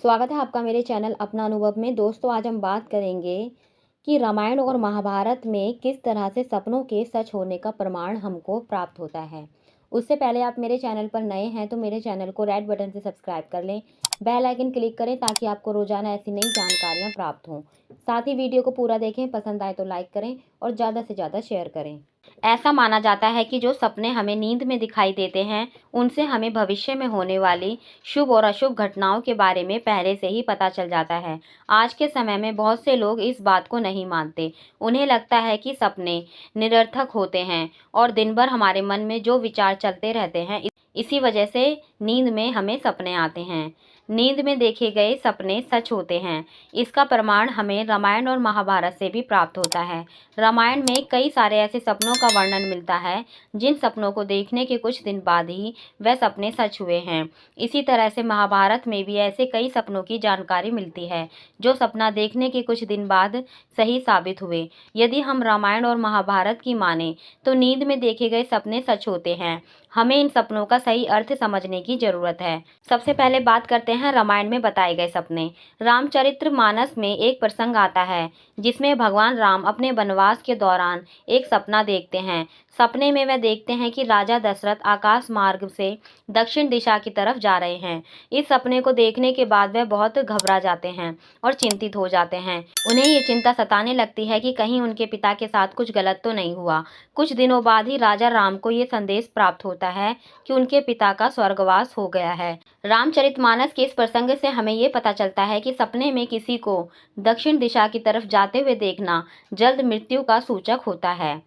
स्वागत है आपका मेरे चैनल अपना अनुभव में। दोस्तों, आज हम बात करेंगे कि रामायण और महाभारत में किस तरह से सपनों के सच होने का प्रमाण हमको प्राप्त होता है। उससे पहले आप मेरे चैनल पर नए हैं तो मेरे चैनल को रेड बटन से सब्सक्राइब कर लें, बेल आइकन क्लिक करें ताकि आपको रोजाना ऐसी नई जानकारियाँ प्राप्त हों। साथ ही वीडियो को पूरा देखें, पसंद आए तो लाइक करें और ज़्यादा से ज़्यादा शेयर करें। ऐसा माना जाता है कि जो सपने हमें नींद में दिखाई देते हैं उनसे हमें भविष्य में होने वाली शुभ और अशुभ घटनाओं के बारे में पहले से ही पता चल जाता है। आज के समय में बहुत से लोग इस बात को नहीं मानते। उन्हें लगता है कि सपने निरर्थक होते हैं और दिन भर हमारे मन में जो विचार चलते रहते हैं, इसी वजह से नींद में हमें सपने आते हैं। नींद में देखे गए सपने सच होते हैं। इसका प्रमाण हमें रामायण और महाभारत से भी प्राप्त होता है। रामायण में कई सारे ऐसे सपनों का वर्णन मिलता है जिन सपनों को देखने के कुछ दिन बाद ही वह सपने सच हुए हैं। इसी तरह से महाभारत में भी ऐसे कई सपनों की जानकारी मिलती है जो सपना देखने के कुछ दिन बाद सही साबित हुए। यदि हम रामायण और महाभारत की माने तो नींद में देखे गए सपने सच होते हैं। हमें इन सपनों का सही अर्थ समझने की जरूरत है। सबसे पहले बात करते हैं रामायण में बताए गए सपने। रामचरितमानस में एक प्रसंग आता है जिसमें भगवान राम अपने वनवास के दौरान एक सपना देखते हैं। सपने में वह देखते हैं कि राजा दशरथ आकाश मार्ग से दक्षिण दिशा की तरफ जा रहे हैं। इस सपने को देखने के बाद वह बहुत घबरा जाते हैं और चिंतित हो जाते हैं। उन्हें ये चिंता सताने लगती है कि कहीं उनके पिता के साथ कुछ गलत तो नहीं हुआ। कुछ दिनों बाद ही राजा राम को ये संदेश प्राप्त होता है कि उनके पिता का स्वर्गवास हो गया है। रामचरितमानस के इस प्रसंग से हमें ये पता चलता है कि सपने में किसी को दक्षिण दिशा की तरफ जाते हुए देखना जल्द मृत्यु का सूचक होता है।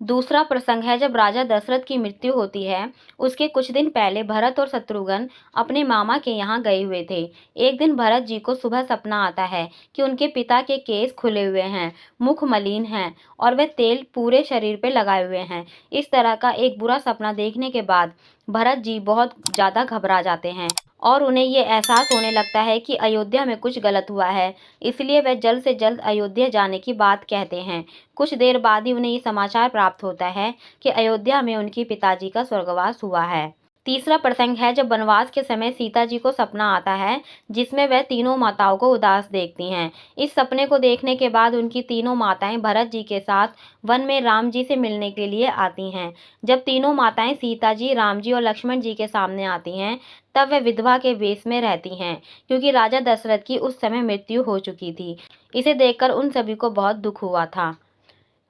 दूसरा प्रसंग है जब राजा दशरथ की मृत्यु होती है। उसके कुछ दिन पहले भरत और शत्रुघ्न अपने मामा के यहाँ गए हुए थे। एक दिन भरत जी को सुबह सपना आता है कि उनके पिता के केस खुले हुए हैं, मुख मलिन है और वे तेल पूरे शरीर पे लगाए हुए हैं। इस तरह का एक बुरा सपना देखने के बाद भरत जी बहुत ज़्यादा घबरा जाते हैं और उन्हें ये एहसास होने लगता है कि अयोध्या में कुछ गलत हुआ है। इसलिए वह जल्द से जल्द अयोध्या जाने की बात कहते हैं। कुछ देर बाद ही उन्हें ये समाचार प्राप्त होता है कि अयोध्या में उनके पिताजी का स्वर्गवास हुआ है। तीसरा प्रसंग है जब वनवास के समय सीता जी को सपना आता है जिसमें वह तीनों माताओं को उदास देखती हैं। इस सपने को देखने के बाद उनकी तीनों माताएं भरत जी के साथ वन में राम जी से मिलने के लिए आती हैं। जब तीनों माताएं सीता जी, राम जी और लक्ष्मण जी के सामने आती हैं तब वह विधवा के वेश में रहती हैं क्योंकि राजा दशरथ की उस समय मृत्यु हो चुकी थी। इसे देखकर उन सभी को बहुत दुख हुआ था।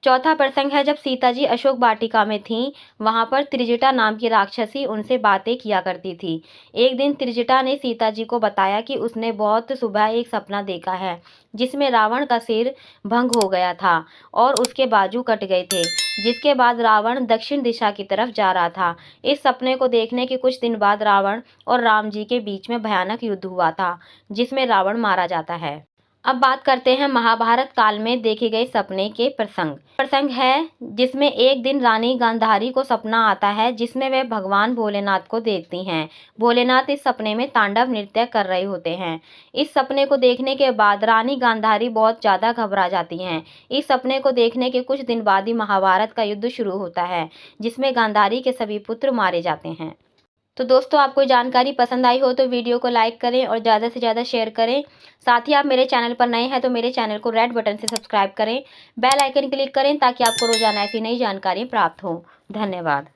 चौथा प्रसंग है जब सीता जी अशोक वाटिका में थीं। वहां पर त्रिजटा नाम की राक्षसी उनसे बातें किया करती थी। एक दिन त्रिजटा ने सीता जी को बताया कि उसने बहुत सुबह एक सपना देखा है जिसमें रावण का सिर भंग हो गया था और उसके बाजू कट गए थे, जिसके बाद रावण दक्षिण दिशा की तरफ जा रहा था। इस सपने को देखने के कुछ दिन बाद रावण और राम जी के बीच में भयानक युद्ध हुआ था जिसमें रावण मारा जाता है। अब बात करते हैं महाभारत काल में देखे गए सपने के प्रसंग है जिसमें एक दिन रानी गांधारी को सपना आता है जिसमें वह भगवान भोलेनाथ को देखती हैं। भोलेनाथ इस सपने में तांडव नृत्य कर रहे होते हैं। इस सपने को देखने के बाद रानी गांधारी बहुत ज़्यादा घबरा जाती हैं। इस सपने को देखने के कुछ दिन बाद ही महाभारत का युद्ध शुरू होता है जिसमें गांधारी के सभी पुत्र मारे जाते हैं। तो दोस्तों, आपको जानकारी पसंद आई हो तो वीडियो को लाइक करें और ज़्यादा से ज़्यादा शेयर करें। साथ ही आप मेरे चैनल पर नए हैं तो मेरे चैनल को रेड बटन से सब्सक्राइब करें, बेल आइकन क्लिक करें ताकि आपको रोजाना ऐसी नई जानकारी प्राप्त हो। धन्यवाद।